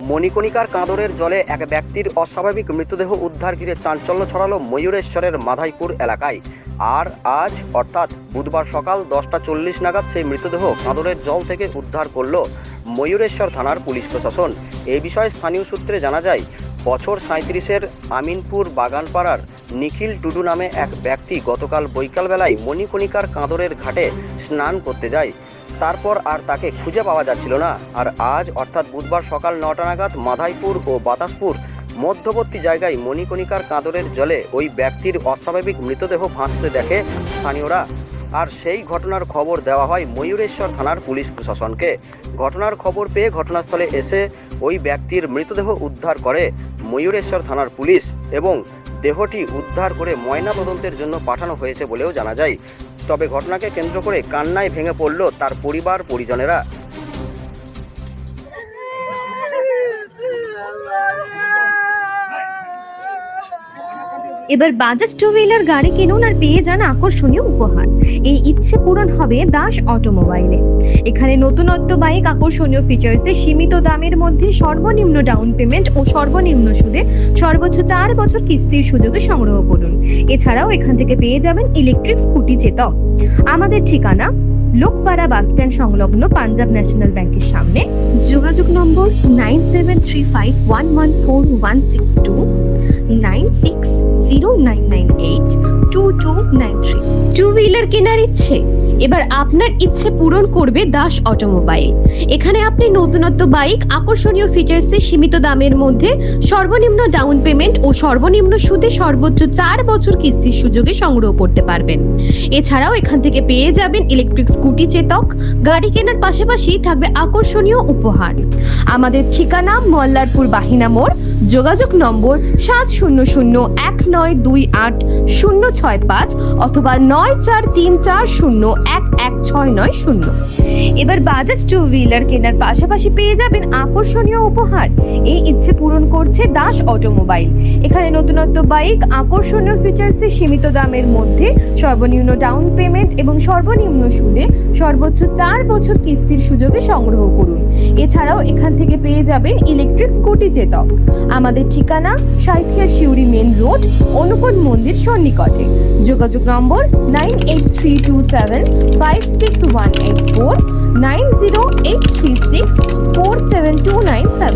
মণিকণিকার কাঁদরের জলে এক ব্যক্তির অস্বাভাবিক মৃতদেহ উদ্ধার ঘিরে চাঞ্চল্য ছড়ালো ময়ূরেশ্বরের মাধাইপুর এলাকায়। আর আজ অর্থাৎ বুধবার সকাল 10:40 নাগাদ সেই মৃতদেহ কাঁদরের জল থেকে উদ্ধার করল ময়ূরেশ্বর থানার পুলিশ প্রশাসন। এই বিষয়ে স্থানীয় সূত্রে জানা যায়, বছর 37-এর আমিনপুর বাগানপাড়ার নিখিল টুডু নামে এক ব্যক্তি গতকাল বৈকালবেলায় মণিকণিকার কাঁদরের ঘাটে স্নান করতে যায়। তারপর আর তাকে খুঁজে পাওয়া যাচ্ছিল না। আর আজ অর্থাৎ বুধবার সকাল 9টা নাগাদ মাধাইপুর ও বাতাসপুর মধ্যবর্তী জায়গায় মণিকণিকার কাঁদরের জলে ওই ব্যক্তির অস্বাভাবিক মৃতদেহ ভাসতে দেখে স্থানীয়রা। আর সেই ঘটনার খবর দেওয়া হয় ময়ূরেশ্বর থানার পুলিশ প্রশাসনকে। ঘটনার খবর পেয়ে ঘটনাস্থলে এসে ওই ব্যক্তির মৃতদেহ উদ্ধার করে ময়ূরেশ্বর থানার পুলিশ এবং দেহটি উদ্ধার করে ময়নাতদন্তের জন্য পাঠানো হয়েছে বলেও জানা যায়। তবে ঘটনাকে কেন্দ্র করে কান্নায় ভেঙে পড়ল তার পরিবার পরিজনেরা। এবার বাজাজ টু হুইলার গাড়ি কিনুন আর পেয়ে যান আকর্ষণীয় উপহার। এই ইচ্ছে পূরণ হবে দাস অটোমোবাইলে। এখানে নতুনত্ব বাইক, আকর্ষণীয় ফিচার্সে সীমিত দামের মধ্যে সর্বনিম্ন ডাউন পেমেন্ট ও সর্বনিম্ন সুদে সর্বোচ্চ 4 বছর কিস্তির সুযোগে সংগ্রহ করুন। এছাড়াও এখান থেকে পেয়ে যাবেন ইলেকট্রিক স্কুটি চেতক। আমাদের ঠিকানা লোকপাড়া বাস স্ট্যান্ড সংলগ্ন পাঞ্জাব ন্যাশনাল ব্যাংকের সামনে। যোগাযোগ নম্বর 9735114162, 9609982293। টু হুইলার কেনার ইচ্ছে? এবার আপনার ইচ্ছে পূরণ করবে দাস অটোমোবাইল। এখানে আপনি নতুনত্ব বাইক, আকর্ষণীয় ফিচার্সে সীমিত দামের মধ্যে সর্বনিম্ন ডাউন পেমেন্ট ও সর্বনিম্ন সুদে সর্বোচ্চ 4 বছর কিস্তির সুযোগে সংগ্রহ করতে পারবেন। এছাড়াও এখান থেকে পেয়ে যাবেন ইলেকট্রিক স্কুটি চেতক। গাড়ি কেনার পাশাপাশি থাকবে আকর্ষণীয় উপহার। আমাদের ঠিকানা মল্লারপুর বাহিনা মোড়। যোগাযোগ নম্বর 7001928065 অথবা 9434011690। এবার বাজাজ টু হুইলার কেনার পাশাপাশি পেয়ে যাবেন আকর্ষণীয় উপহার। এই ইচ্ছে পূরণ করছে দাস অটোমোবাইল। এখানে নতুনত্ব বাইক, আকর্ষণীয় ফিচার্সে সীমিত দামের মধ্যে সর্বনিম্ন ডাউন পেমেন্ট এবং সর্বনিম্ন সুদে সর্বোচ্চ 4 বছর কিস্তির সুযোগে সংগ্রহ করুন। এছাড়াও এখান থেকে পেয়ে যাবেন ইলেকট্রিক স্কুটি চেতক। আমাদের ঠিকানা সাঁইথিয়া শিউরি মেন রোড, অনুকূল মন্দির সন্নিকটে। যোগাযোগ নম্বর 9832756184, 9083647297।